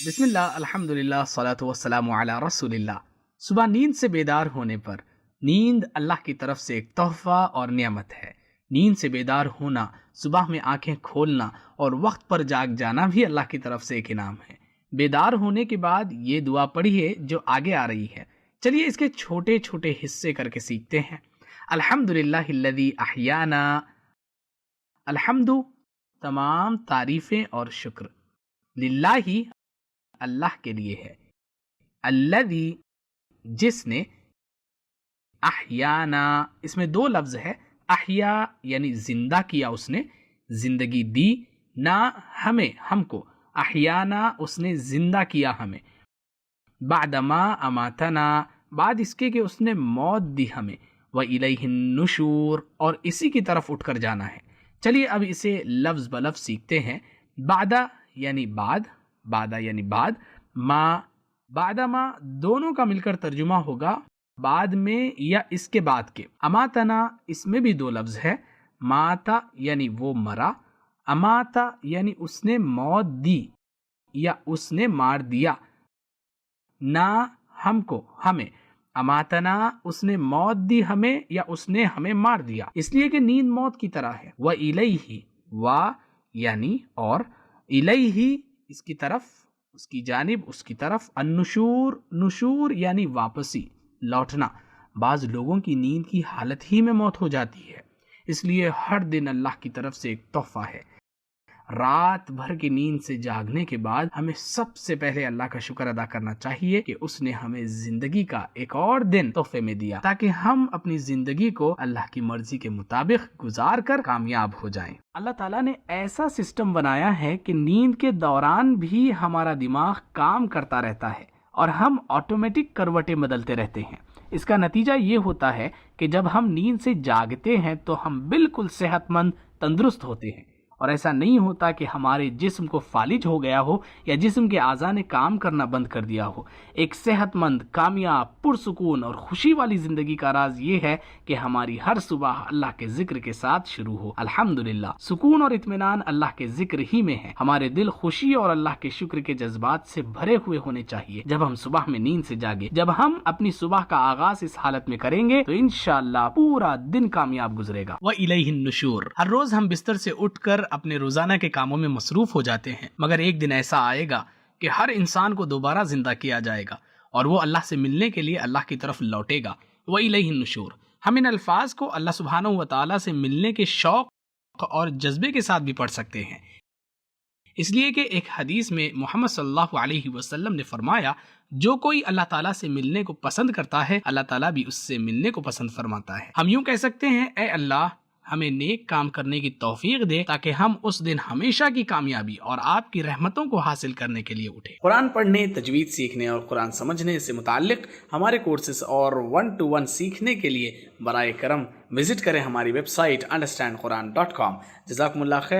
بسم اللہ، الحمدللہ، الصلاۃ والسلام علی رسول اللہ۔ صبح نیند سے بیدار ہونے پر، نیند اللہ کی طرف سے ایک تحفہ اور نعمت ہے۔ نیند سے بیدار ہونا، صبح میں آنکھیں کھولنا اور وقت پر جاگ جانا بھی اللہ کی طرف سے ایک انعام ہے۔ بیدار ہونے کے بعد یہ دعا پڑھیے جو آگے آ رہی ہے۔ چلیے اس کے چھوٹے چھوٹے حصے کر کے سیکھتے ہیں۔ الحمدللہ الذی احیانا، الحمد تمام تعریفیں اور شکر، للہ اللہ کے لیے ہے، الذی جس نے، احیانا اس میں دو لفظ ہے، احیا یعنی زندہ کیا، اس نے زندگی دی، نا ہمیں، ہم کو، احیانا اس نے زندہ کیا ہمیں، بعدما اماتنا بعد اس کے کہ اس نے موت دی ہمیں، وَإِلَيْهِ النُّشُورُ اور اسی کی طرف اٹھ کر جانا ہے۔ چلیے اب اسے لفظ بلفظ سیکھتے ہیں۔ بعدہ یعنی بعد، بعدہ یعنی بعد، ما بعد ما دونوں کا مل کر ترجمہ ہوگا بعد میں یا اس کے بعد کے۔ اماتنا اس میں بھی دو لفظ ہے، ماتا یعنی وہ مرا، اماتا یعنی اس نے موت دی یا اس نے مار دیا، نا ہم کو، ہمیں، اماتنا اس نے موت دی ہمیں یا اس نے ہمیں مار دیا، اس لیے کہ نیند موت کی طرح ہے۔ وَإِلَيْهِ و یعنی اور، الیہ اس کی طرف، اس کی جانب، اس کی طرف، النشور نشور یعنی واپسی، لوٹنا۔ بعض لوگوں کی نیند کی حالت ہی میں موت ہو جاتی ہے، اس لیے ہر دن اللہ کی طرف سے ایک تحفہ ہے۔ رات بھر کی نیند سے جاگنے کے بعد ہمیں سب سے پہلے اللہ کا شکر ادا کرنا چاہیے کہ اس نے ہمیں زندگی کا ایک اور دن تحفے میں دیا، تاکہ ہم اپنی زندگی کو اللہ کی مرضی کے مطابق گزار کر کامیاب ہو جائیں۔ اللہ تعالیٰ نے ایسا سسٹم بنایا ہے کہ نیند کے دوران بھی ہمارا دماغ کام کرتا رہتا ہے اور ہم آٹومیٹک کروٹیں بدلتے رہتے ہیں۔ اس کا نتیجہ یہ ہوتا ہے کہ جب ہم نیند سے جاگتے ہیں تو ہم بالکل صحت مند، تندرست ہوتے ہیں، اور ایسا نہیں ہوتا کہ ہمارے جسم کو فالج ہو گیا ہو یا جسم کے اعضاء نے کام کرنا بند کر دیا ہو۔ ایک صحت مند، کامیاب، پرسکون اور خوشی والی زندگی کا راز یہ ہے کہ ہماری ہر صبح اللہ کے ذکر کے ساتھ شروع ہو۔ الحمدللہ، سکون اور اطمینان اللہ کے ذکر ہی میں ہے۔ ہمارے دل خوشی اور اللہ کے شکر کے جذبات سے بھرے ہوئے ہونے چاہیے جب ہم صبح میں نیند سے جاگے۔ جب ہم اپنی صبح کا آغاز اس حالت میں کریں گے تو انشاءاللہ پورا دن کامیاب گزرے گا۔ وَإِلَيْهِ النُّشُورُ ہر روز ہم بستر سے اٹھ کر اپنے روزانہ کے کاموں میں مصروف ہو جاتے ہیں، مگر ایک دن ایسا آئے گا کہ ہر انسان کو دوبارہ زندہ کیا جائے گا اور وہ اللہ سے ملنے کے لیے اللہ کی طرف لوٹے گا۔ وَإِلَيْهِ النُّشُورُ ہم ان الفاظ کو اللہ سبحانہ و تعالیٰ سے ملنے کے شوق اور جذبے کے ساتھ بھی پڑھ سکتے ہیں، اس لیے کہ ایک حدیث میں محمد صلی اللہ علیہ وسلم نے فرمایا، جو کوئی اللہ تعالیٰ سے ملنے کو پسند کرتا ہے اللہ تعالیٰ بھی اس سے ملنے کو پسند فرماتا ہے۔ ہم یوں کہہ سکتے ہیں، اے اللہ ہمیں نیک کام کرنے کی توفیق دے تاکہ ہم اس دن ہمیشہ کی کامیابی اور آپ کی رحمتوں کو حاصل کرنے کے لیے اٹھیں۔ قرآن پڑھنے، تجوید سیکھنے اور قرآن سمجھنے سے متعلق ہمارے کورسز اور 1-to-1 سیکھنے کے لیے برائے کرم وزٹ کریں ہماری ویب سائٹ understandquran.com۔ جزاکم اللہ خیر۔